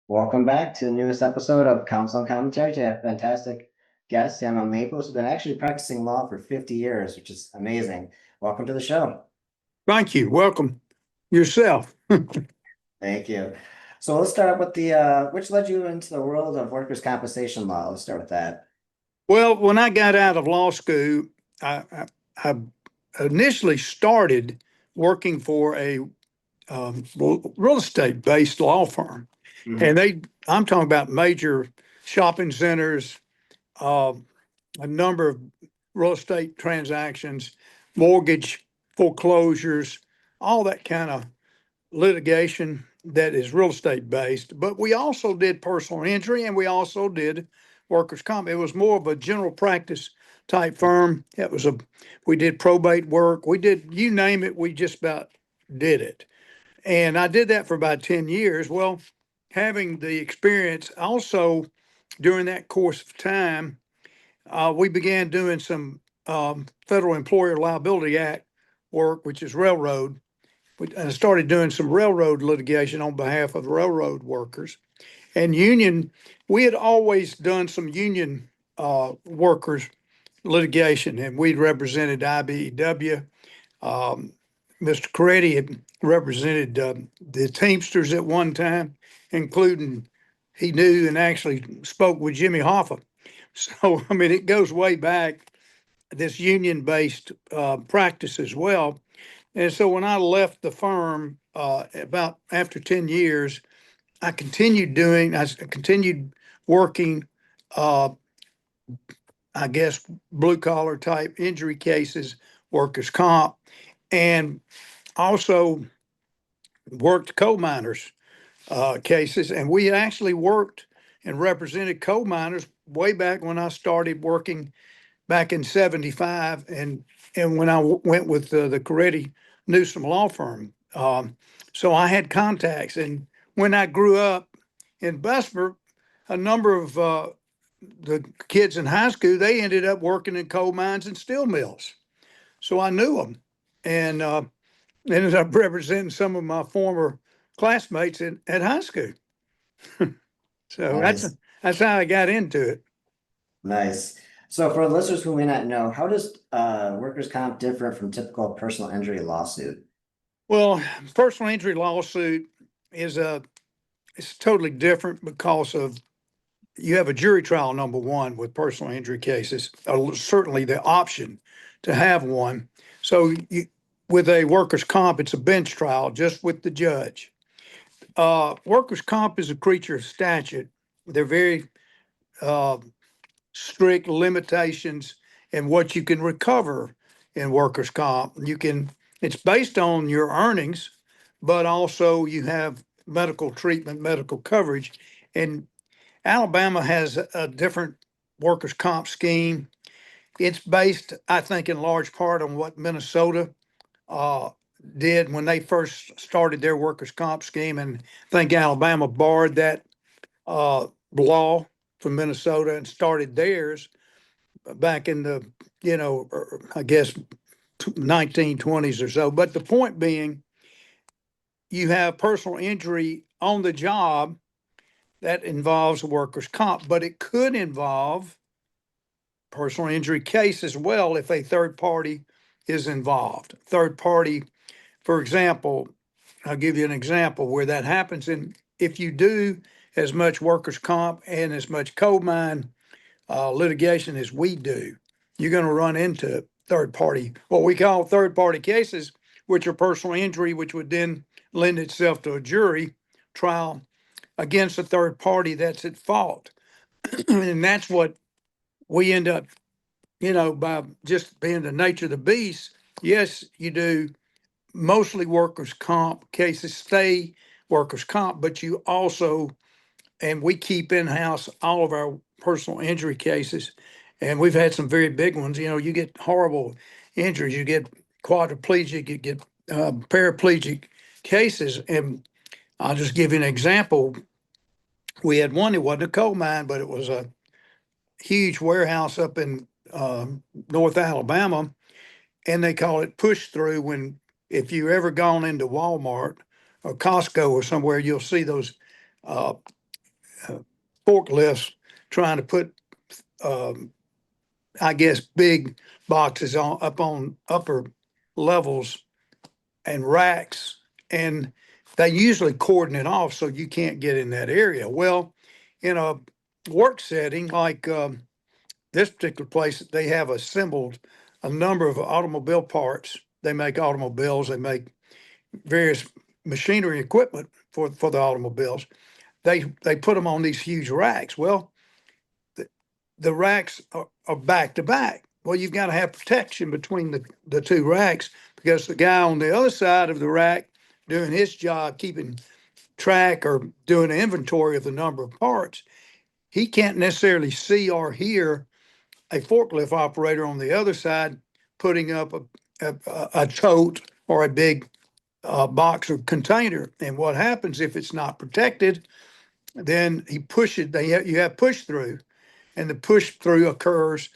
Welcome back to the newest episode of Counsel and Commentary. Today I have a fantastic guest, Emma Maples, who's been actually practicing law for 50 years, which is amazing. Welcome to the show. Thank you. Welcome yourself. Thank you. So let's start up with which led you into the world of workers' compensation law. Let's start with that. Well, when I got out of law school, I initially started working for a real estate based law firm. Mhm. And I'm talking about major shopping centers, uh, a number of real estate transactions, mortgage foreclosures, all that kind of litigation that is real estate based. But we also did personal injury and we also did workers' comp. It was more of a general practice type firm. We did probate work. We did, you name it, we just about did it. And I did that for about 10 years. Well, having the experience also during that course of time, we began doing some Federal Employer Liability Act work, which is railroad. I started doing some railroad litigation on behalf of railroad workers. And we had always done some union workers litigation, and we'd represented IBEW. Mr. Coretti had represented the Teamsters at one time, including he knew and actually spoke with Jimmy Hoffa. So, I mean, it goes way back, this union-based practice as well. And so when I left the firm about after 10 years, I continued working, uh, I guess, blue collar type injury cases, workers' comp, and also worked coal miners cases. And we actually worked and represented coal miners way back when I started working back in 75 and when I went with the Coretti Newsom law firm. So I had contacts. And when I grew up in Bessemer, a number of the kids in high school, they ended up working in coal mines and steel mills. So I knew them and ended up representing some of my former classmates at high school. So Nice, that's how I got into it. nice. So for listeners who may not know, how does workers' comp differ from typical personal injury lawsuit? Well, personal injury lawsuit it's totally different because of you have a jury trial, number one, with personal injury cases, certainly the option to have one. So with a workers' comp, it's a bench trial just with the judge. Workers' comp is a creature of statute. They're very uh, strict limitations in what you can recover in workers' comp. It's based on your earnings, but also you have medical treatment, medical coverage. And Alabama has a different workers' comp scheme. It's based, I think, in large part on what Minnesota uh, did when they first started their workers' comp scheme. And I think Alabama borrowed that law from Minnesota and started theirs back in the, I guess 1920s or so. But the point being, you have personal injury on the job that involves workers' comp, but it could involve personal injury case as well if a third party is involved. Third party, for example, I'll give you an example where that happens. And if you do as much workers' comp and as much coal mine litigation as we do, you're going to run into third party, what we call third party cases, which are personal injury, which would then lend itself to a jury trial against a third party that's at fault. And that's what we end up, by just being the nature of the beast. Yes, you do mostly workers' comp cases, stay workers' comp, but you also, and we keep in-house all of our personal injury cases. And we've had some very big ones. You get horrible injuries, you get quadriplegic, you get paraplegic cases. And I'll just give you an example. We had one, it wasn't a coal mine, but it was a huge warehouse up in North Alabama. And they call it push through if you ever gone into Walmart or Costco or somewhere, you'll see those uh, forklifts trying to put, I guess, big boxes up on upper levels and racks, and they usually cordon it off so you can't get in that area. Well, in a work setting like this particular place, they have assembled a number of automobile parts. They make automobiles, they make various machinery equipment for the automobiles. They put them on these huge racks. Well, the racks are back to back. Well, you've got to have protection between the two racks, because the guy on the other side of the rack doing his job, keeping track or doing an inventory of the number of parts, he can't necessarily see or hear a forklift operator on the other side putting up a tote or a big box or container. And what happens if it's not protected? Then he pushes. You have push through, and the push through occurs,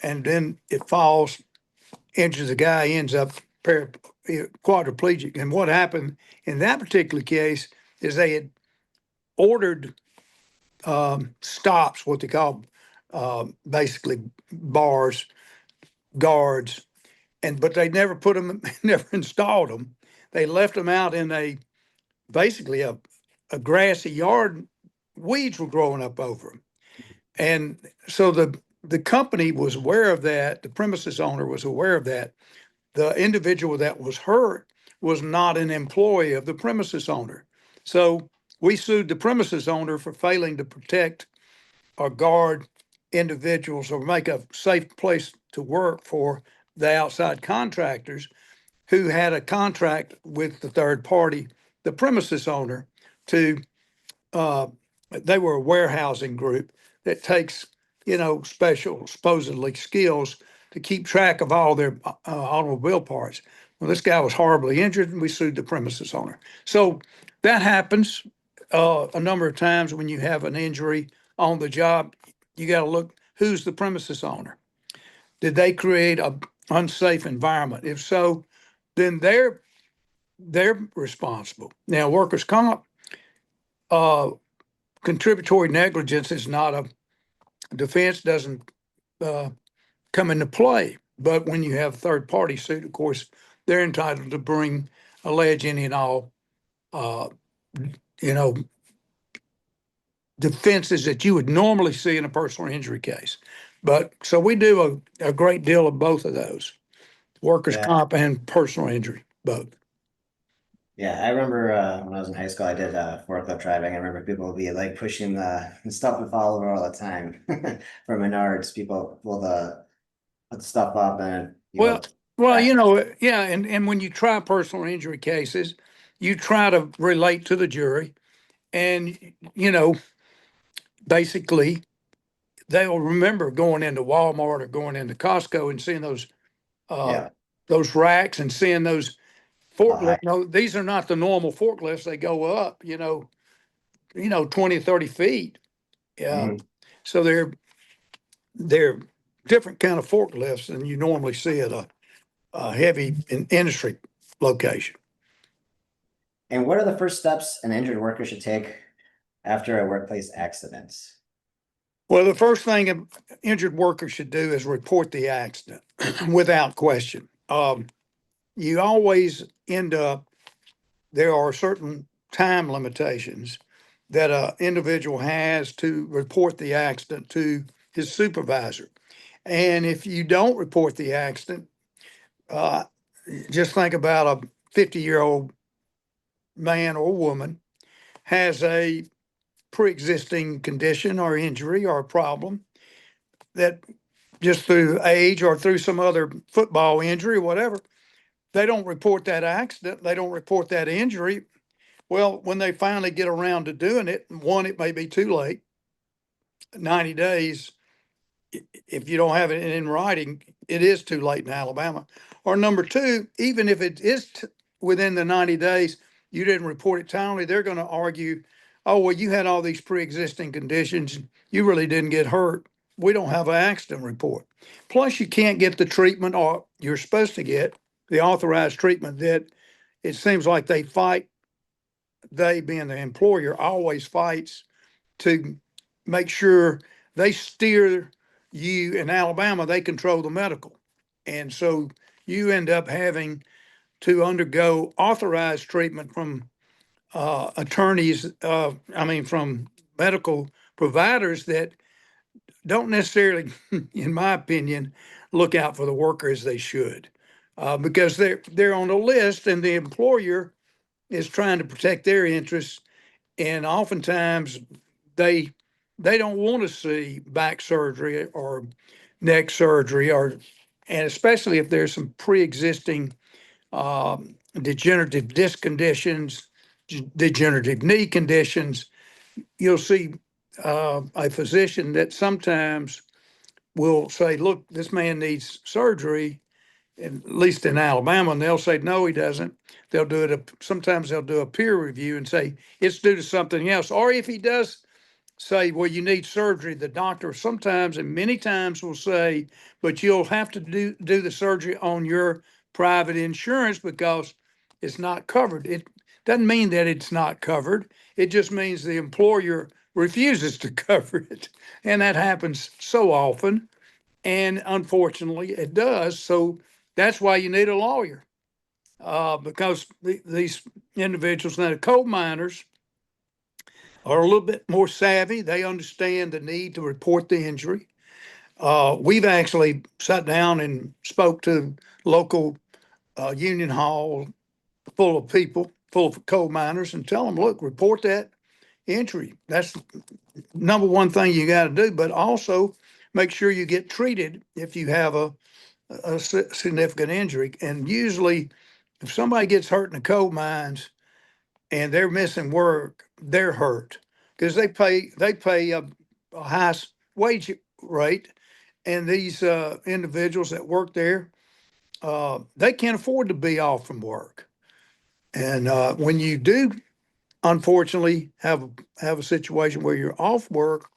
and then it falls, injures the guy, ends up quadriplegic. And what happened in that particular case is they had ordered stops, what they call basically bars, guards, but they never put them, never installed them. They left them out in basically a grassy yard. Weeds were growing up over them. And so the company was aware of that. The premises owner was aware of that. The individual that was hurt was not an employee of the premises owner. So we sued the premises owner for failing to protect or guard individuals or make a safe place to work for the outside contractors who had a contract with the third party, the premises owner, to they were a warehousing group that takes, special supposedly skills to keep track of all their automobile parts. Well, this guy was horribly injured, and we sued the premises owner. So that happens a number of times when you have an injury on the job. You got to look, who's the premises owner? Did they create a unsafe environment? If so, then they're responsible. Now, workers' comp, contributory negligence is not a defense, doesn't come into play. But when you have third party suit, of course, they're entitled to allege any and all, defenses that you would normally see in a personal injury case. But so we do a great deal of both of those, workers' comp and personal injury, both. Yeah, I remember when I was in high school, I did forklift driving. I remember people would be like pushing the stuff would fall over all the time. For Menards, people pull put the stuff up and Well, yeah, and when you try personal injury cases, you try to relate to the jury, and basically they will remember going into Walmart or going into Costco and seeing those racks and seeing those forklifts. No, these are not the normal forklifts. They go up, 20, 30 feet. Yeah. So they're different kind of forklifts than you normally see at a heavy industry location. And what are the first steps an injured worker should take after a workplace accident? Well, the first thing an injured worker should do is report the accident without question. You always end up, there are certain time limitations that an individual has to report the accident to his supervisor. And if you don't report the accident, just think about a 50-year-old man or woman has a pre-existing condition or injury or a problem that just through age or through some other football injury, whatever, they don't report that accident, they don't report that injury. Well, when they finally get around to doing it, one, it may be too late. 90 days, if you don't have it in writing, it is too late in Alabama. Or number two, even if it is within the 90 days, you didn't report it timely, they're going to argue, oh, well, you had all these pre-existing conditions, you really didn't get hurt. We don't have an accident report. Plus, you can't get the treatment or you're supposed to get the authorized treatment that it seems like they being the employer, always fights to make sure they steer you. In Alabama, they control the medical. And so you end up having to undergo authorized treatment from attorneys, from medical providers that don't necessarily, in my opinion, look out for the worker as they should, because they're on a list, and the employer is trying to protect their interests, and oftentimes they they don't want to see back surgery or neck surgery, and especially if there's some pre-existing degenerative disc conditions, degenerative knee conditions. You'll see a physician that sometimes will say, look, this man needs surgery, at least in Alabama, and they'll say, no, he doesn't. They'll do it. Sometimes they'll do a peer review and say it's due to something else. Or if he does say, well, you need surgery, the doctor sometimes and many times will say, but you'll have to do the surgery on your private insurance because it's not covered. It doesn't mean that it's not covered. It just means the employer refuses to cover it. And that happens so often. And unfortunately, it does. So that's why you need a lawyer, because these individuals, now the coal miners, are a little bit more savvy. They understand the need to report the injury. We've actually sat down and spoke to local union hall full of people, full of coal miners, and tell them, look, report that injury. That's number one thing you got to do, but also make sure you get treated if you have a significant injury. And usually, if somebody gets hurt in the coal mines and they're missing work, they're hurt because they pay a high wage rate, and these individuals that work there, they can't afford to be off from work. And when you do, unfortunately, have a situation where you're off work,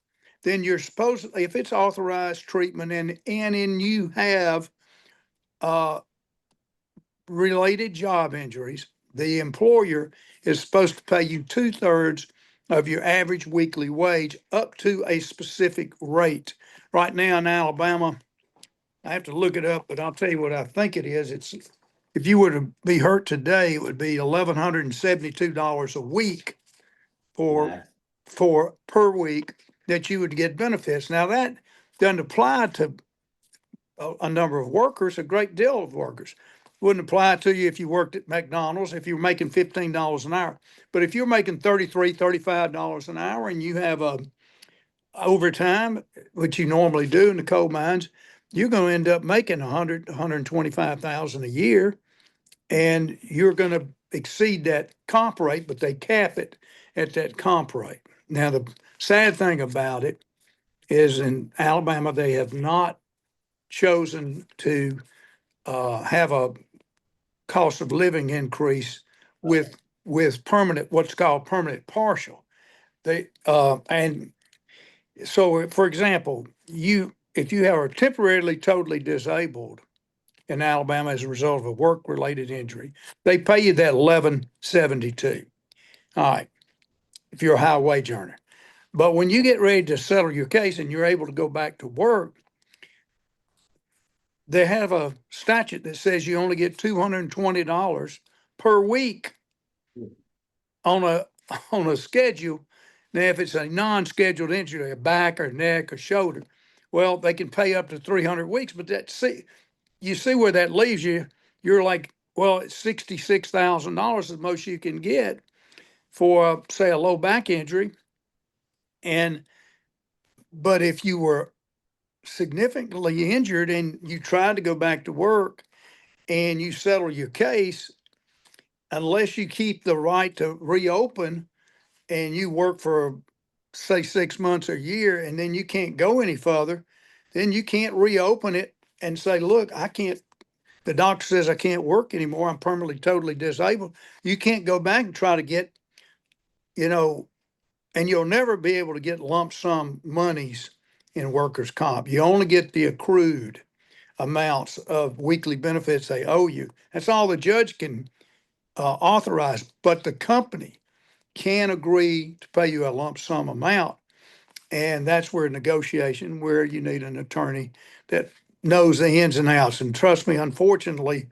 then you're supposed, if it's authorized treatment and you have uh, related job injuries, the employer is supposed to pay you 2/3 of your average weekly wage up to a specific rate. Right now in Alabama, I have to look it up, but I'll tell you what I think it is. It's, if you were to be hurt today, it would be $1,172 a week for Nice. per week that you would get benefits. Now that doesn't apply to a number of workers, a great deal of workers. Wouldn't apply to you if you worked at McDonald's, if you were making $15 an hour. But if you're making $33, $35 an hour and you have a overtime, which you normally do in the coal mines, you're going to end up making 125,000 a year, and you're going to exceed that comp rate, but they cap it at that comp rate. Now, the sad thing about it is in Alabama, they have not chosen to have a cost of living increase with permanent, what's called permanent partial. They and so, for example, if you are temporarily totally disabled in Alabama as a result of a work-related injury, they pay you that 1172. All right, if you're a high wage earner. But when you get ready to settle your case and you're able to go back to work, they have a statute that says you only get $220 per week on a on a schedule. Now, if it's a non-scheduled injury, a back or neck or shoulder, well, they can pay up to 300 weeks. But you see where that leaves you. You're like, well, it's $66,000 the most you can get for, say, a low back injury. But if you were significantly injured and you tried to go back to work and you settle your case, unless you keep the right to reopen and you work for, say, 6 months or a year, and then you can't go any further, then you can't reopen it and say, look, I can't, the doctor says I can't work anymore. I'm permanently, totally disabled. You can't go back and try to get, you know, and you'll never be able to get lump sum monies in workers' comp. You only get the accrued amounts of weekly benefits they owe you. That's all the judge can authorize, but the company can agree to pay you a lump sum amount. And that's where negotiation, where you need an attorney that knows the ins and outs. And trust me, unfortunately,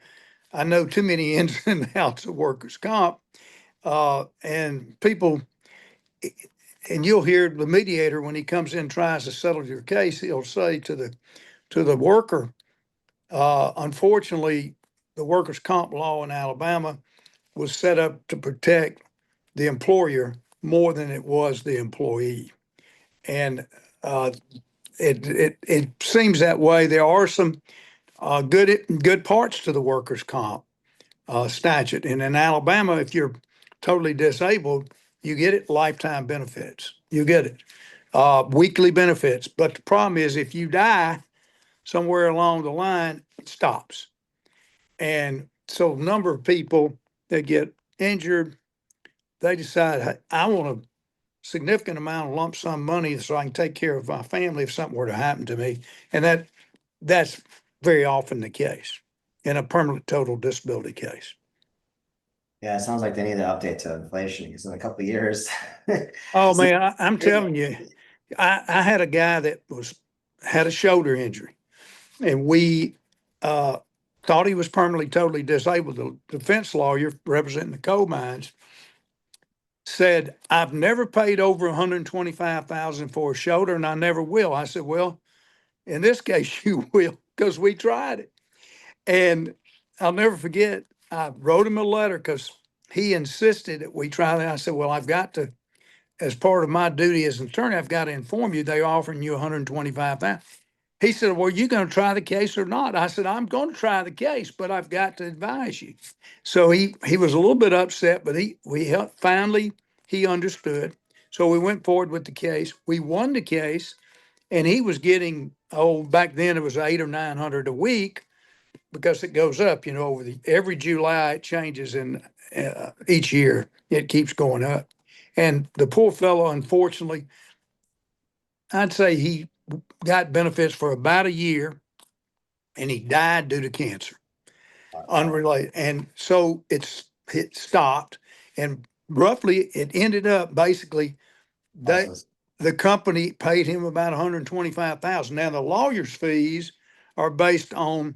I know too many ins and outs of workers' comp. And people, and you'll hear the mediator when he comes in and tries to settle your case, he'll say to the worker, unfortunately, the workers' comp law in Alabama was set up to protect the employer more than it was the employee. And uh, it seems that way. There are some good parts to the workers' comp statute. And in Alabama, if you're totally disabled, you get it lifetime benefits. You get it weekly benefits. But the problem is, if you die somewhere along the line, it stops. And so, a number of people that get injured, they decide, "Hey, I want a significant amount of lump sum money so I can take care of my family if something were to happen to me." And that's very often the case in a permanent total disability case. Yeah, it sounds like they need to update to inflation because in a couple of years. Oh See, man, I'm telling you, I had a guy that had a shoulder injury, and we uh, thought he was permanently totally disabled. The defense lawyer representing the coal mines said, "I've never paid over 125,000 for a shoulder, and I never will." I said, "Well, in this case, you will, because we tried it." And I'll never forget, I wrote him a letter because he insisted that we try that. I said, "Well, I've got to, as part of my duty as an attorney, I've got to inform you they're offering you 125,000. He said, "Well, you going to try the case or not?" I said, "I'm going to try the case, but I've got to advise you." So he was a little bit upset, but we helped, finally he understood. So we went forward with the case. We won the case, and he was getting, back then it was 800 or 900 a week, because it goes up, over every July it changes, and each year it keeps going up. And the poor fellow, unfortunately, I'd say he got benefits for about a year, and he died due to cancer, unrelated. And so it stopped, and roughly it ended up basically they Also, the company paid him about 125,000. Now the lawyer's fees are based on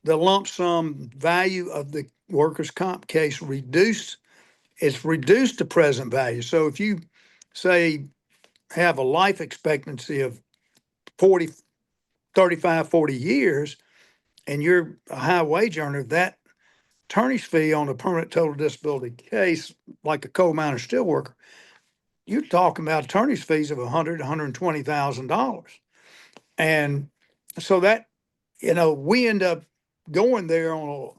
the lump sum value of the workers' comp case reduced. It's reduced to present value. So if you say have a life expectancy of 40, 35, 40 years, and you're a high wage earner, that attorney's fee on a permanent total disability case, like a coal miner steel worker, you're talking about attorney's fees of $120,000. And so that, we end up going there on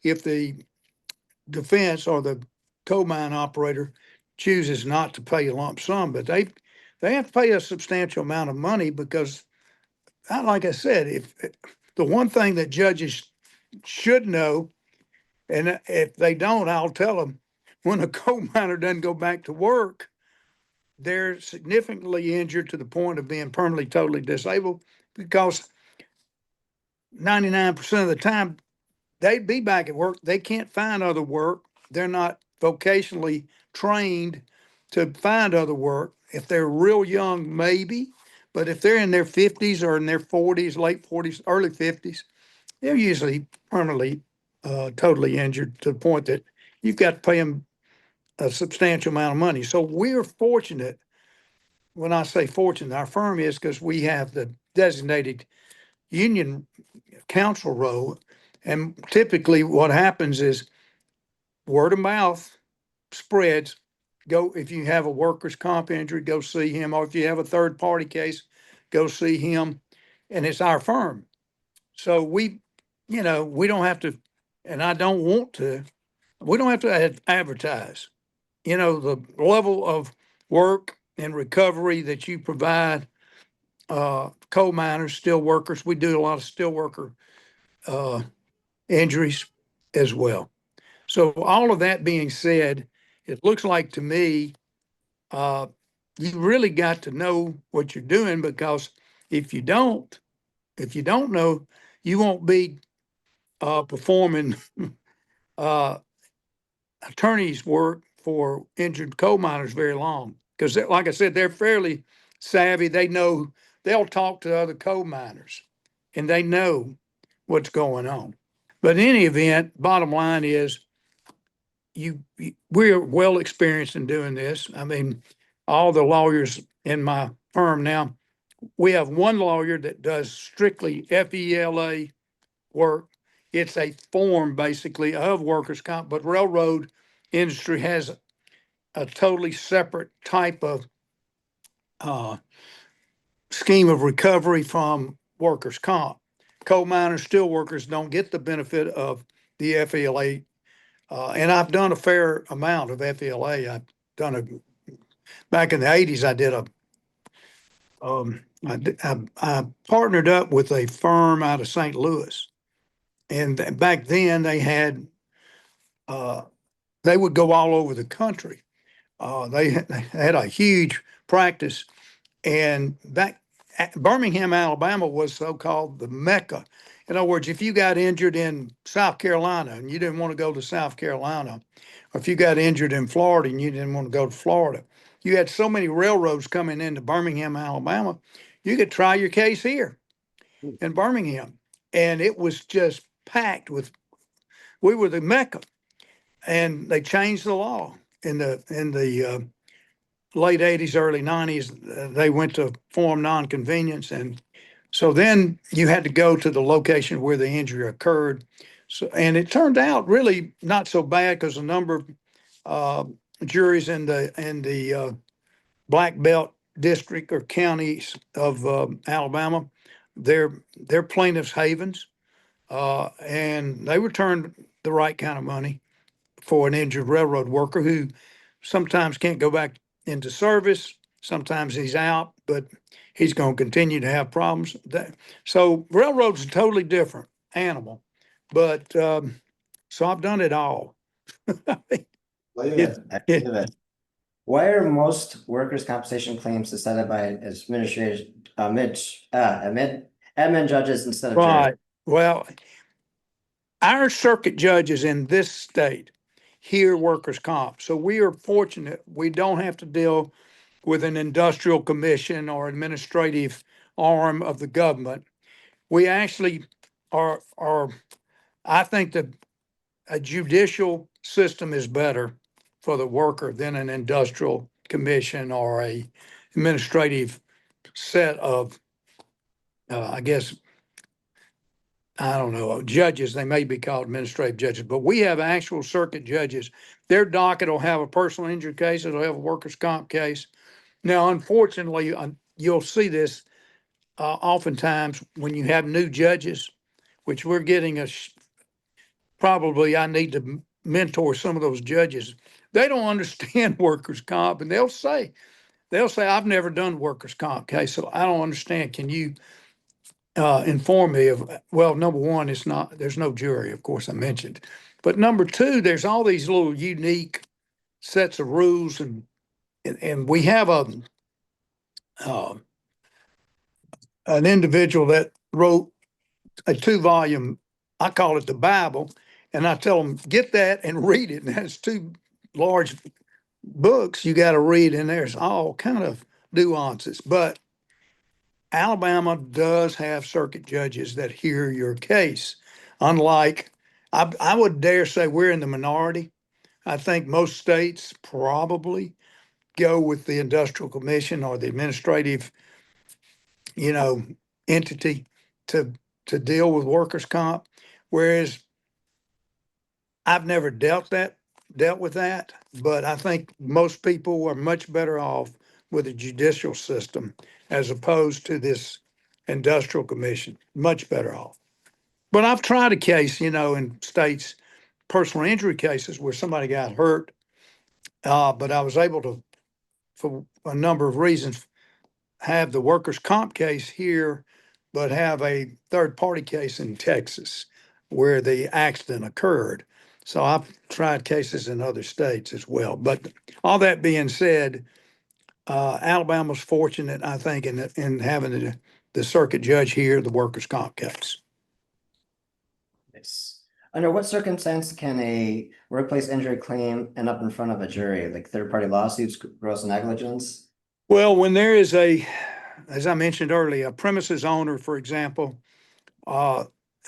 if the defense or the coal mine operator chooses not to pay a lump sum, but they have to pay a substantial amount of money because, like I said, if the one thing that judges should know, and if they don't, I'll tell them, when a coal miner doesn't go back to work, they're significantly injured to the point of being permanently totally disabled, because 99% of the time they'd be back at work. They can't find other work. They're not vocationally trained to find other work. If they're real young, maybe, but if they're in their 50s or in their 40s, late 40s, early 50s, they're usually permanently totally injured to the point that you've got to pay them a substantial amount of money. So we're fortunate. When I say fortunate, our firm is, because we have the designated union counsel role. And typically what happens is word of mouth spreads. Go, if you have a workers' comp injury, go see him. Or if you have a third party case, go see him. And it's our firm. So we don't have to, and I don't want to, we don't have to advertise. The level of work and recovery that you provide coal miners, steel workers. We do a lot of steel worker uh, injuries as well. So all of that being said, it looks like to me, uh, you really got to know what you're doing, because if you don't, know, you won't be performing uh, attorney's work for injured coal miners very long. Because like I said, they're fairly savvy. They know, they'll talk to other coal miners and they know what's going on. But in any event, bottom line is we're well experienced in doing this. I mean, all the lawyers in my firm now, we have one lawyer that does strictly FELA work. It's a form basically of workers' comp, but railroad industry has a totally separate type of scheme of recovery from workers' comp. Coal miners, steel workers don't get the benefit of the FELA. And I've done a fair amount of FELA. Back in the 80s, I partnered up with a firm out of St. Louis. And back then they would go all over the country. They had a huge practice, and Birmingham, Alabama was so-called the Mecca. In other words, if you got injured in South Carolina and you didn't want to go to South Carolina, or if you got injured in Florida and you didn't want to go to Florida, you had so many railroads coming into Birmingham, Alabama, you could try your case here in Birmingham. And it was just packed with, we were the Mecca. And they changed the law in the late 80s, early 90s. They went to form nonconvenience. And so then you had to go to the location where the injury occurred. So, and it turned out really not so bad because a number of juries in the Black Belt district or counties of Alabama, they're plaintiffs' havens, and they returned the right kind of money for an injured railroad worker who sometimes can't go back into service. Sometimes he's out, but he's going to continue to have problems. So railroad's a totally different animal, but so I've done it all. Believe it. Why are most workers' compensation claims decided by admin judges instead of juries? Right. Well, our circuit judges in this state hear workers' comp. So we are fortunate. We don't have to deal with an industrial commission or administrative arm of the government. We actually are I think that a judicial system is better for the worker than an industrial commission or a administrative set of, I guess, I don't know, judges. They may be called administrative judges, but we have actual circuit judges. Their docket will have a personal injury case. It'll have a workers' comp case. Now, unfortunately, you'll see this oftentimes when you have new judges, which we're getting probably I need to mentor some of those judges. They don't understand workers' comp, and they'll say, I've never done workers' comp case, so I don't understand. Can you inform me of, well, number one, there's no jury, of course, I mentioned. But number two, there's all these little unique sets of rules, and we have an individual that wrote a 2-volume, I call it the Bible, and I tell them, get that and read it. And that's 2 large books you got to read, and there's all kind of nuances. But Alabama does have circuit judges that hear your case. Unlike, I would dare say we're in the minority. I think most states probably go with the industrial commission or the administrative, entity to deal with workers' comp. Whereas I've never dealt with that, but I think most people are much better off with a judicial system as opposed to this industrial commission, much better off. But I've tried a case, in states, personal injury cases where somebody got hurt, but I was able to, for a number of reasons, have the workers' comp case here, but have a third-party case in Texas where the accident occurred. So I've tried cases in other states as well. But all that being said, Alabama's fortunate, I think, in having the circuit judge hear the workers' comp case. Yes. Under what circumstance can a workplace injury claim end up in front of a jury, like third-party lawsuits, gross negligence? Well, when there is as I mentioned earlier, a premises owner, for example, uh,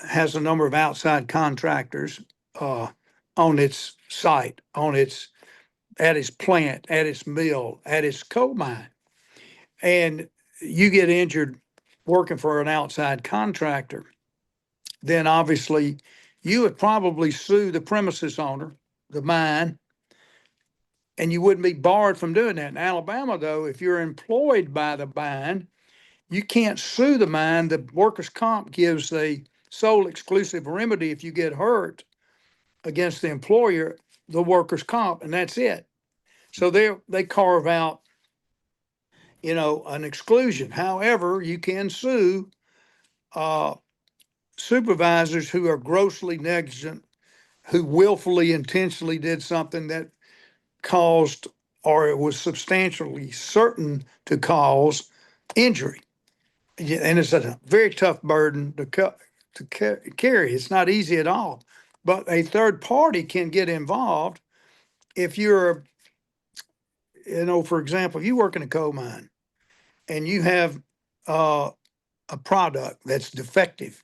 has a number of outside contractors on its site, at its plant, at its mill, at its coal mine, and you get injured working for an outside contractor, then obviously you would probably sue the premises owner, the mine, and you wouldn't be barred from doing that. In Alabama, though, if you're employed by the mine, you can't sue the mine. The workers' comp gives a sole exclusive remedy if you get hurt against the employer, the workers' comp, and that's it. So they carve out, an exclusion. However, you can sue uh, supervisors who are grossly negligent, who willfully, intentionally did something that caused or it was substantially certain to cause injury. And it's a very tough burden to carry. It's not easy at all. But a third party can get involved if you're, for example, if you work in a coal mine and you have a product that's defective,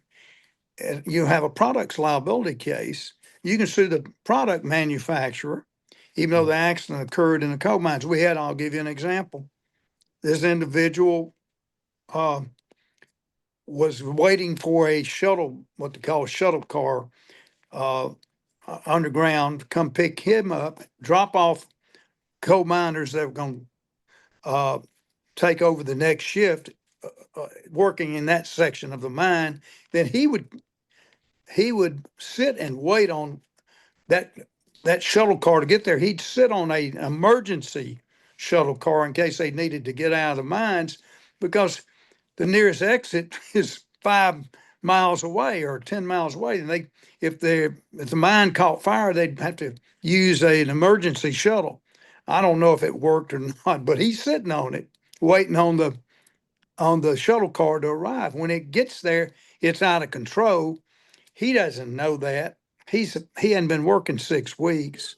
and you have a products liability case, you can sue the product manufacturer, even though the accident occurred in the coal mines. I'll give you an example. This individual was waiting for a shuttle, what they call a shuttle car, uh, underground to come pick him up, drop off coal miners that were going to take over the next shift, working in that section of the mine. Then he would sit and wait on that shuttle car to get there. He'd sit on a emergency shuttle car in case they needed to get out of the mines, because the nearest exit is 5 miles away or 10 miles away. And if the mine caught fire, they'd have to use an emergency shuttle. I don't know if it worked or not, but he's sitting on it, waiting on the shuttle car to arrive. When it gets there, it's out of control. He doesn't know that. He hadn't been working 6 weeks.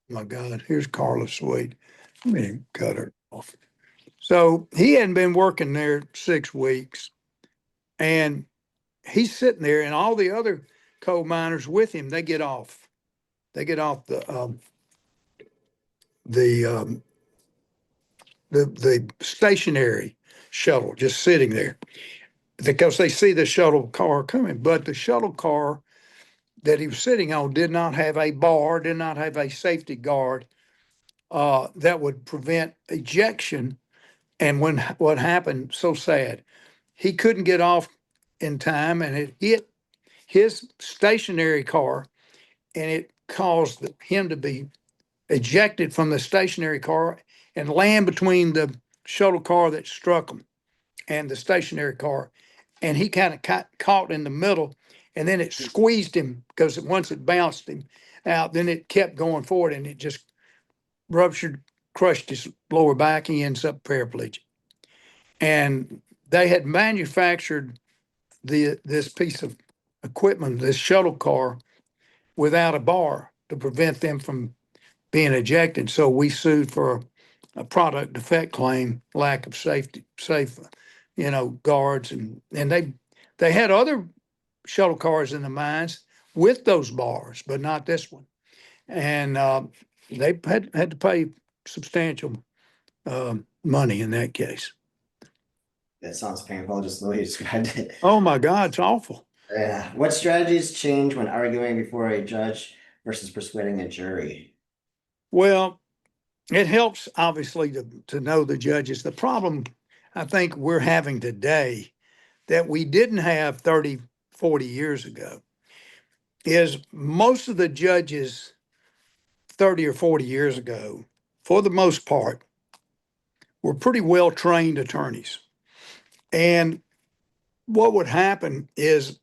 My God, here's Carla Sweet. Let me cut her off. So he hadn't been working there 6 weeks, and he's sitting there, and all the other coal miners with him, they get off. They get off the stationary shuttle just sitting there because they see the shuttle car coming. But the shuttle car that he was sitting on did not have a bar, did not have a safety guard that would prevent ejection. And what happened, so sad, he couldn't get off in time, and it hit his stationary car, and it caused him to be ejected from the stationary car and land between the shuttle car that struck him and the stationary car. And he kind of caught in the middle, and then it squeezed him because once it bounced him out, then it kept going forward, and it just ruptured, crushed his lower back. He ends up paraplegic. And they had manufactured this piece of equipment, this shuttle car, without a bar to prevent them from being ejected. So we sued for a product defect claim, lack of safe, guards, and they had other shuttle cars in the mines with those bars, but not this one. And they had to pay substantial money in that case. That sounds painful, just the way you described it. Oh my God, it's awful. Yeah. What strategies change when arguing before a judge versus persuading a jury? Well, it helps obviously to know the judges. The problem I think we're having today that we didn't have 30, 40 years ago is most of the judges 30 or 40 years ago, for the most part, were pretty well trained attorneys. And what would happen is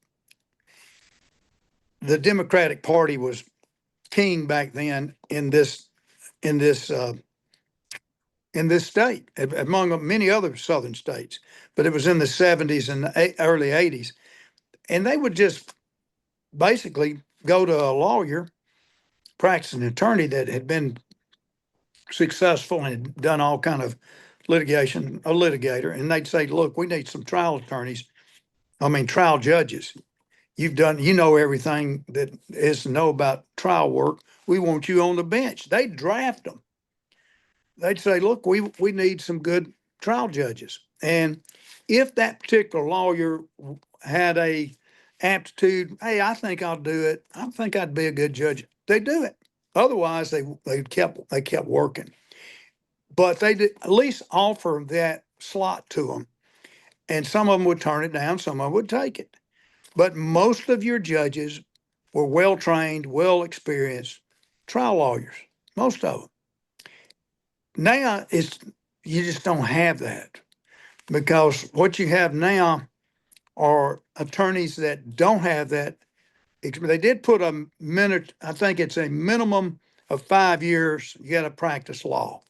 the Democratic Party was king back then in this state, among many other southern states, but it was in the 70s and early 80s. And they would just basically go to a lawyer, practicing attorney that had been successful and had done all kind of litigation, a litigator, and they'd say, look, we need some trial trial judges. You know everything that is to know about trial work. We want you on the bench. They'd draft them. They'd say, look, we need some good trial judges. And if that particular lawyer had a aptitude, hey, I think I'll do it. I think I'd be a good judge. They do it. Otherwise, they kept working. But they did at least offer that slot to them. And some of them would turn it down, some of them would take it. But most of your judges were well trained, well experienced trial lawyers, most of them. Now you just don't have that, because what you have now are attorneys that don't have that. They did put I think it's a minimum of 5 years. You got to practice law.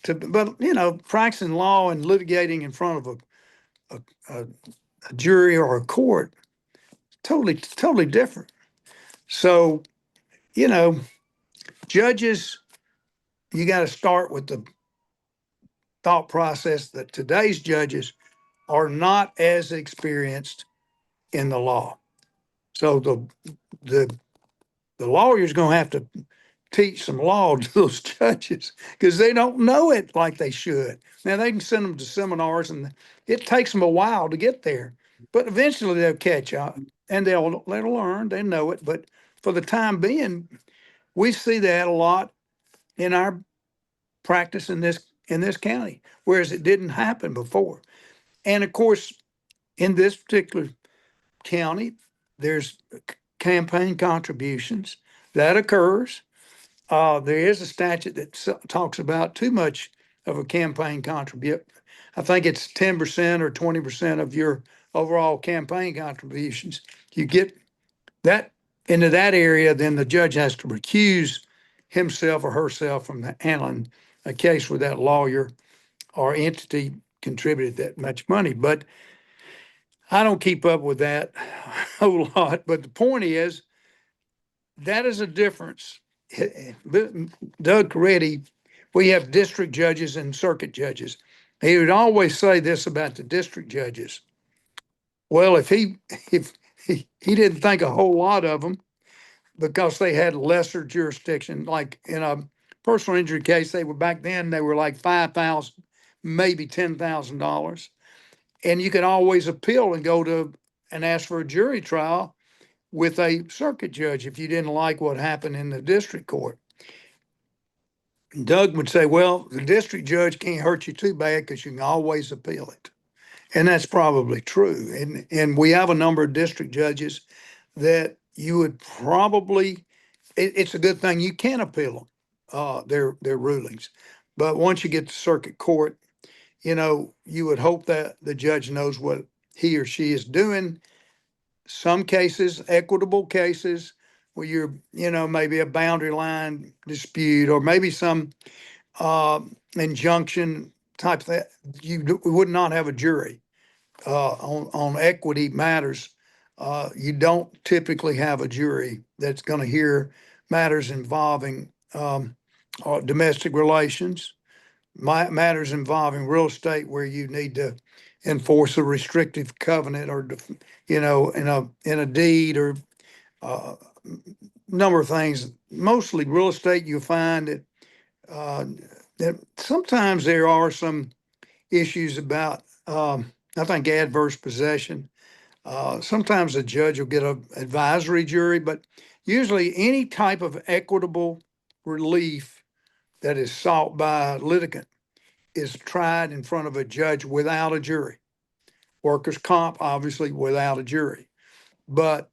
But practicing law and litigating in front of a jury or a court, totally different. So, judges, you got to start with the thought process that today's judges are not as experienced in the law. So the lawyer's going to have to teach some law to those judges, because they don't know it like they should. Now, they can send them to seminars, and it takes them a while to get there, but eventually they'll catch up and they'll learn. They know it. But for the time being, we see that a lot in our practice in this county, whereas it didn't happen before. And of course, in this particular county, there's campaign contributions that occurs. There is a statute that talks about too much of a campaign contribute. I think it's 10% or 20% of your overall campaign contributions. You get that into that area, then the judge has to recuse himself or herself from handling a case where that lawyer or entity contributed that much money. But I don't keep up with that a whole lot. But the point is, that is a difference. Doug Coretti, we have district judges and circuit judges. He would always say this about the district judges. Well, if he didn't think a whole lot of them, because they had lesser jurisdiction, like in a personal injury case, they were like $5,000, maybe $10,000. And you could always appeal and go to and ask for a jury trial with a circuit judge if you didn't like what happened in the district court. Doug would say, well, the district judge can't hurt you too bad because you can always appeal it. And that's probably true. And we have a number of district judges that you would probably, it's a good thing you can appeal them, their rulings. But once you get to circuit court, you would hope that the judge knows what he or she is doing. Some cases, equitable cases, where you're, maybe a boundary line dispute, or maybe some injunction type that you would not have a jury on equity matters. You don't typically have a jury that's going to hear matters involving domestic relations, matters involving real estate, where you need to enforce a restrictive covenant, or in a deed, or number of things. Mostly real estate, you find that sometimes there are some issues about I think adverse possession. Sometimes a judge will get an advisory jury, but usually any type of equitable relief that is sought by a litigant is tried in front of a judge without a jury. Workers' comp, obviously, without a jury. But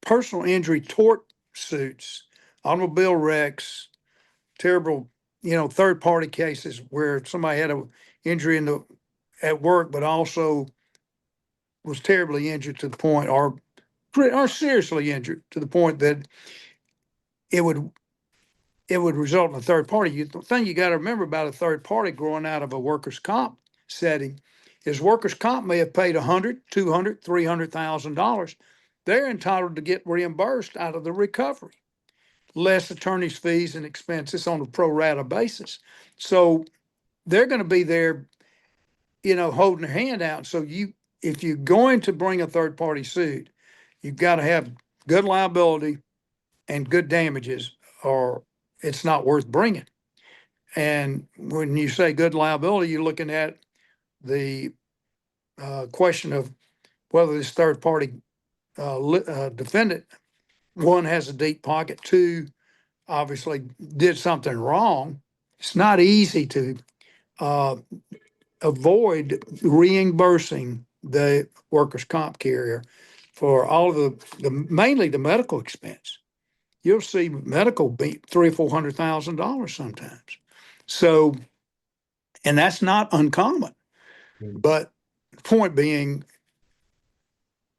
personal injury tort suits, automobile wrecks, terrible, third-party cases where somebody had an injury at work, but also was terribly injured to the point, or seriously injured to the point that it would result in a third party. The thing you got to remember about a third party growing out of a workers' comp setting is workers' comp may have paid $100,000, $200,000, $300,000, they're entitled to get reimbursed out of the recovery, less attorney's fees and expenses on a pro rata basis. So they're going to be there, holding their hand out. So if you're going to bring a third party suit, you've got to have good liability and good damages, or it's not worth bringing. And when you say good liability, you're looking at the question of whether this third party defendant, one, has a deep pocket, two, obviously did something wrong. It's not easy to avoid reimbursing the workers' comp carrier for all of mainly the medical expense. You'll see medical be $300,000 or $400,000 sometimes. So, and that's not uncommon. But the point being,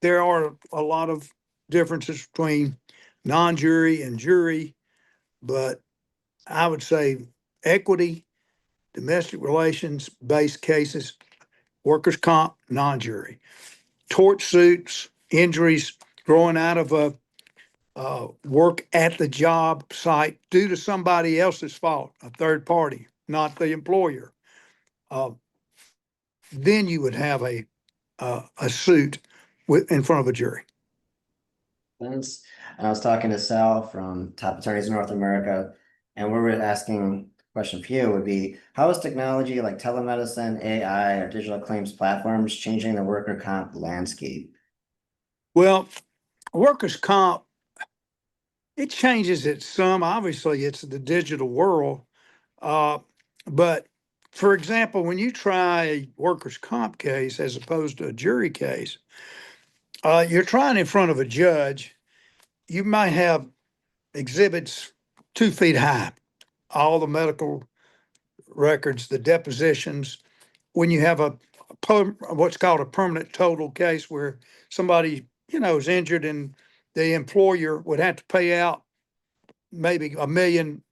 there are a lot of differences between non-jury and jury, but I would say equity, domestic relations based cases, workers' comp, non-jury, tort suits, injuries growing out of a work at the job site due to somebody else's fault, a third party, not the employer. Then you would have a suit in front of a jury. Thanks. And I was talking to Sal from Top Attorneys in North America, and where we're asking question for you would be, how is technology like telemedicine, AI, or digital claims platforms changing the worker comp landscape? Well, workers' comp, it changes it some. Obviously, it's the digital world. But for example, when you try a workers' comp case as opposed to a jury case, you're trying in front of a judge. You might have exhibits 2 feet high, all the medical records, the depositions. When you have what's called a permanent total case where somebody, is injured and the employer would have to pay out maybe $1 million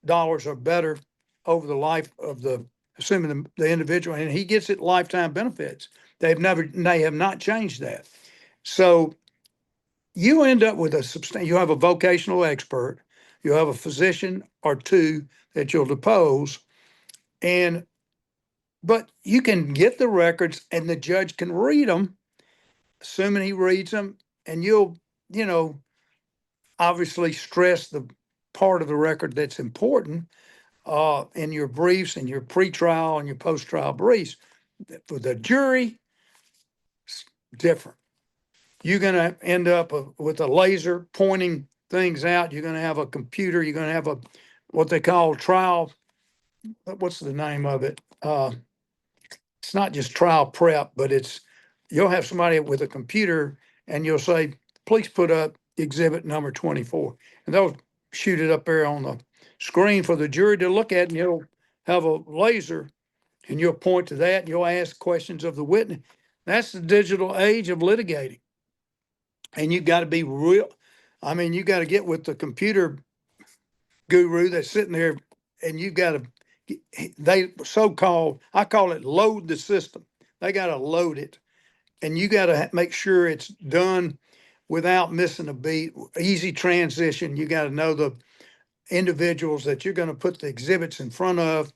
or better over the life of assuming the individual, and he gets it lifetime benefits. They have not changed that. So you end up with you have a vocational expert, you have a physician or two that you'll depose, but you can get the records and the judge can read them, assuming he reads them, and you'll, obviously stress the part of the record that's important in your briefs and your pretrial and your post-trial briefs. For the jury, it's different. You're going to end up with a laser pointing things out. You're going to have a computer. You're going to have what they call trial. What's the name of it? It's not just trial prep, but you'll have somebody with a computer and you'll say, please put up exhibit number 24. And they'll shoot it up there on the screen for the jury to look at, and you'll have a laser and you'll point to that and you'll ask questions of the witness. That's the digital age of litigating. And you've got to be real. I mean, you got to get with the computer guru that's sitting there, and you've got to, I call it load the system. They got to load it. And you got to make sure it's done without missing a beat, easy transition. You got to know the individuals that you're going to put the exhibits in front of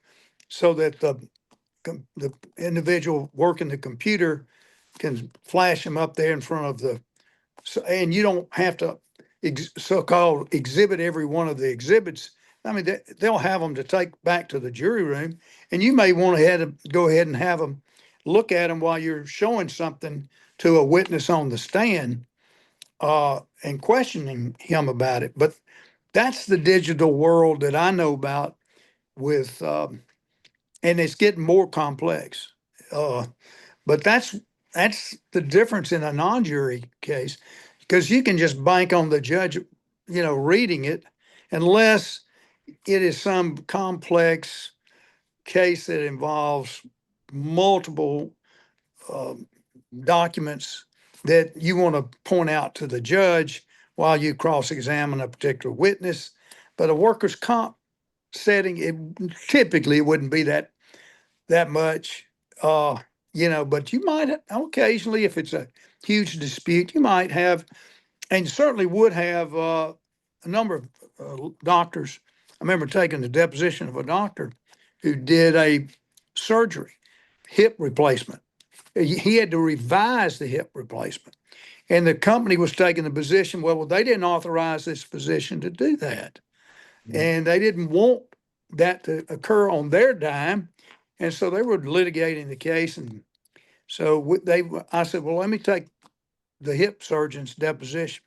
so that the individual working the computer can flash them up there in front of and you don't have to so-called exhibit every one of the exhibits. I mean, they'll have them to take back to the jury room, and you may want to go ahead and have them look at them while you're showing something to a witness on the stand and questioning him about it. But that's the digital world that I know about with, and it's getting more complex. But that's the difference in a non-jury case, because you can just bank on the judge, reading it, unless it is some complex case that involves multiple documents that you want to point out to the judge while you cross-examine a particular witness. But a workers' comp setting, typically it wouldn't be that much, but you might occasionally, if it's a huge dispute, you might have and certainly would have a number of doctors. I remember taking the deposition of a doctor who did a surgery, hip replacement. He had to revise the hip replacement. And the company was taking the position, well, they didn't authorize this physician to do that. And they didn't want that to occur on their dime. And so they were litigating the case. And so I said, well, let me take the hip surgeon's deposition.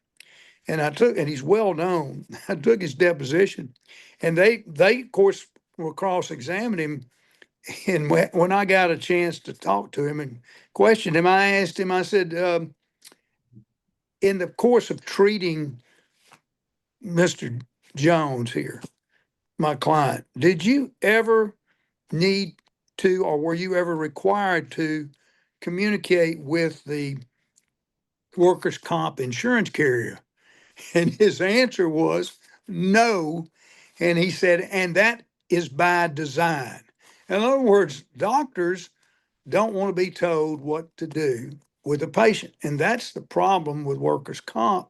And he's well known. I took his deposition, and they of course will cross-examine him. And when I got a chance to talk to him and question him, I asked him, I said, in the course of treating Mr. Jones here, my client, did you ever need to, or were you ever required to communicate with the workers' comp insurance carrier? And his answer was no. And he said, and that is by design. In other words, doctors don't want to be told what to do with a patient. And that's the problem with workers' comp,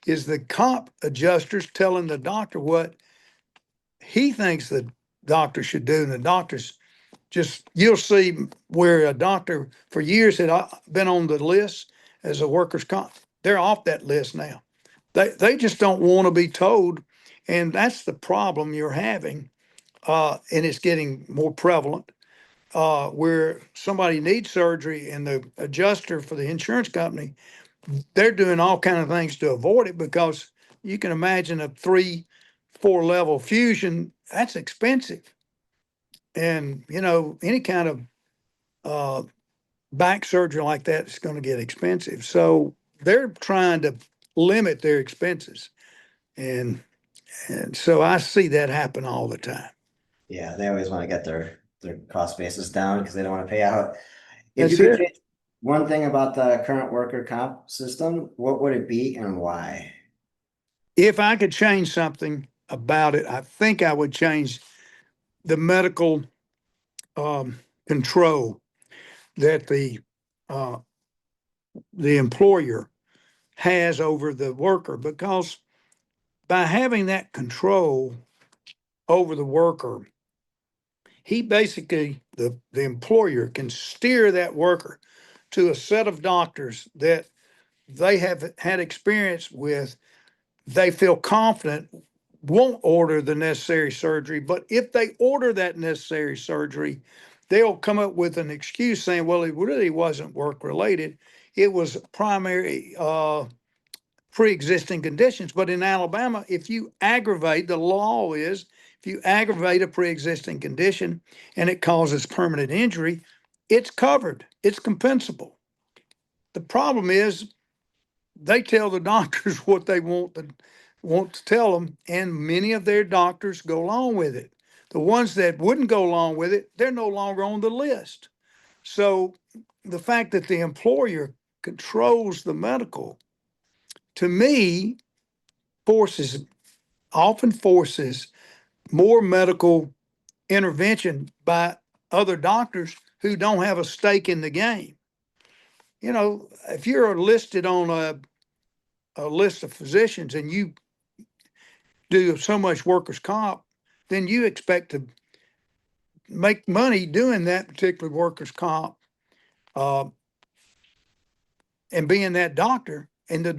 is the comp adjusters telling the doctor what he thinks the doctor should do. And the doctors just, you'll see where a doctor for years had been on the list as a workers' comp. They're off that list now. They just don't want to be told. And that's the problem you're having. And it's getting more prevalent, where somebody needs surgery and the adjuster for the insurance company, they're doing all kind of things to avoid it, because you can imagine a 3-4 level fusion, that's expensive. And, any kind of back surgery like that is going to get expensive. So they're trying to limit their expenses. And so I see that happen all the time. Yeah, they always want to get their cost basis down because they don't want to pay out. If you That's could it. change one thing about the current worker comp system, what would it be and why? If I could change something about it, I think I would change the medical control that the employer has over the worker, because by having that control over the worker, he basically, the employer can steer that worker to a set of doctors that they have had experience with, they feel confident won't order the necessary surgery. But if they order that necessary surgery, they'll come up with an excuse saying, well, it really wasn't work related. It was primary pre-existing conditions. But in Alabama, if you aggravate, the law is, if you aggravate a pre-existing condition and it causes permanent injury, it's covered, it's compensable. The problem is they tell the doctors what they want to tell them, and many of their doctors go along with it. The ones that wouldn't go along with it, they're no longer on the list. So the fact that the employer controls the medical, to me, often forces more medical intervention by other doctors who don't have a stake in the game. If you're listed on a list of physicians and you do so much workers' comp, then you expect to make money doing that particular workers' comp, uh, and being that doctor in the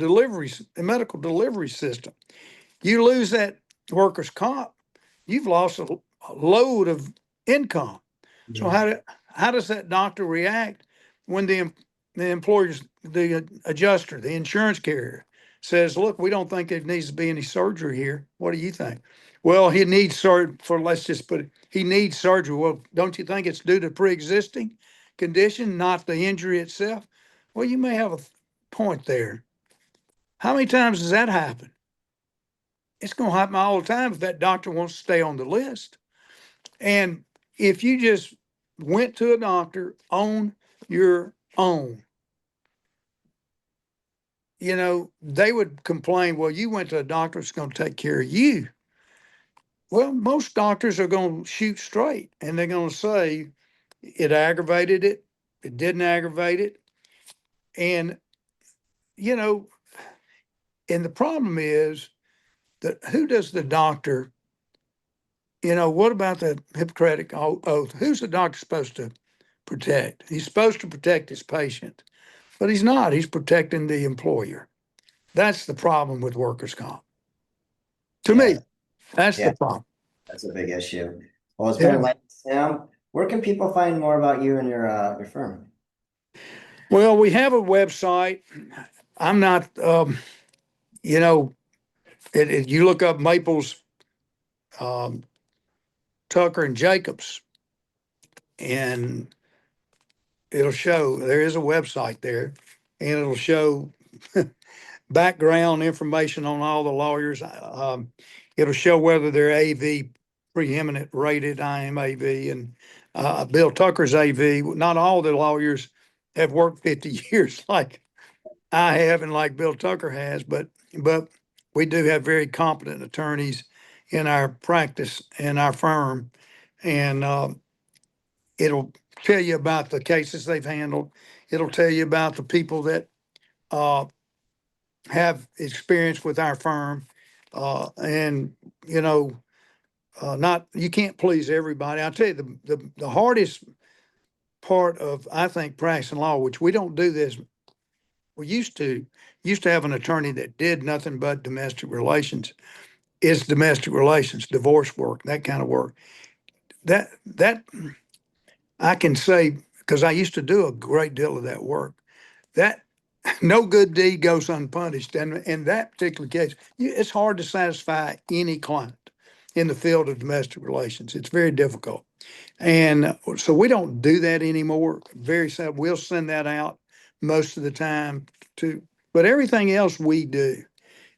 medical delivery system. You lose that workers' comp, you've lost a load of income. So how does that doctor react when the employer's, the adjuster, the insurance carrier says, look, we don't think there needs to be any surgery here. What do you think? Well, he needs surgery let's just put it, he needs surgery. Well, don't you think it's due to pre-existing condition, not the injury itself? Well, you may have a point there. How many times does that happen? It's going to happen all the time if that doctor wants to stay on the list. And if you just went to a doctor on your own, they would complain, well, you went to a doctor that's going to take care of you. Well, most doctors are going to shoot straight, and they're going to say it aggravated it, it didn't aggravate it. And, you know, And the problem is that who does the doctor, what about the Hippocratic oath? Who's the doctor supposed to protect? He's supposed to protect his patient, but he's not. He's protecting the employer. That's the problem with workers' comp. To Yeah, me, that's yeah, the problem. that's a big issue. Well, it's been Yeah. enlightening, Sam. Where can people find more about you and your firm? Well, we have a website. I'm not, you look up Maples, um, Tucker and Jacobs, and it'll show there is a website there, and it'll show background information on all the lawyers. It'll show whether they're AV preeminent rated. I am AV, and Bill Tucker's AV. Not all the lawyers have worked 50 years like I have and like Bill Tucker has, but we do have very competent attorneys in our practice in our firm, and it'll tell you about the cases they've handled. It'll tell you about the people that uh, have experience with our firm, and not you can't please everybody. I'll tell you the hardest part of I think practicing law, which we don't do this. We used to have an attorney that did nothing but domestic relations. Is domestic relations, divorce work, that kind of work. That I can say because I used to do a great deal of that work. That no good deed goes unpunished, and in that particular case, it's hard to satisfy any client in the field of domestic relations. It's very difficult, and so we don't do that anymore. Very sad. We'll send that out most of the time to, but everything else we do,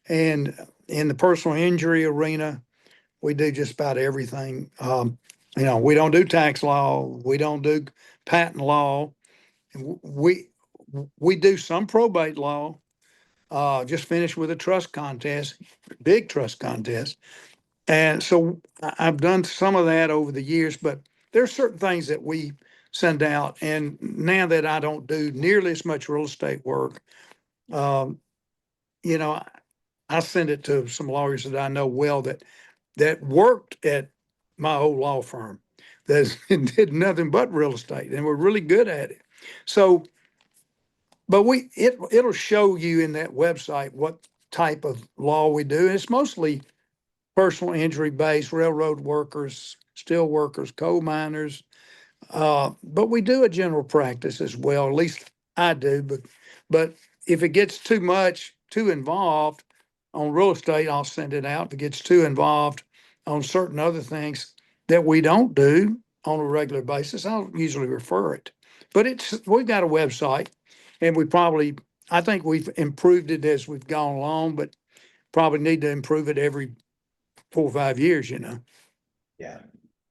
and in the personal injury arena, we do just about everything. We don't do tax law. We don't do patent law. We we do some probate law. Just finished with a trust contest, big trust contest, and so I've done some of that over the years. But there's certain things that we send out, and now that I don't do nearly as much real estate work, um, you know, I send it to some lawyers that I know well that worked at my old law firm that did nothing but real estate and were really good at it. So, but it'll show you in that website what type of law we do. And it's mostly personal injury based, railroad workers, steel workers, coal miners. But we do a general practice as well. At least I do. But if it gets too involved on real estate, I'll send it out. If it gets too involved on certain other things that we don't do on a regular basis, I'll usually refer it. But we've got a website, and I think we've improved it as we've gone along, but probably need to improve it every 4 or 5 years. Yeah.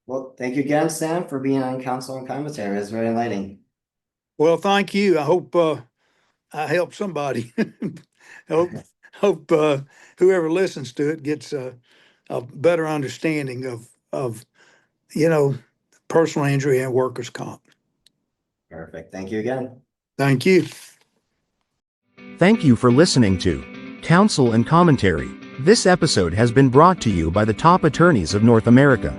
Well, thank you again, Sam, for being on Counsel and Commentary. It was very enlightening. Well, thank you. I hope I helped somebody. hope hope whoever listens to it gets a better understanding of personal injury and workers' comp. Perfect. Thank you again. Thank you. Thank you for listening to Counsel and Commentary. This episode has been brought to you by the top attorneys of North America.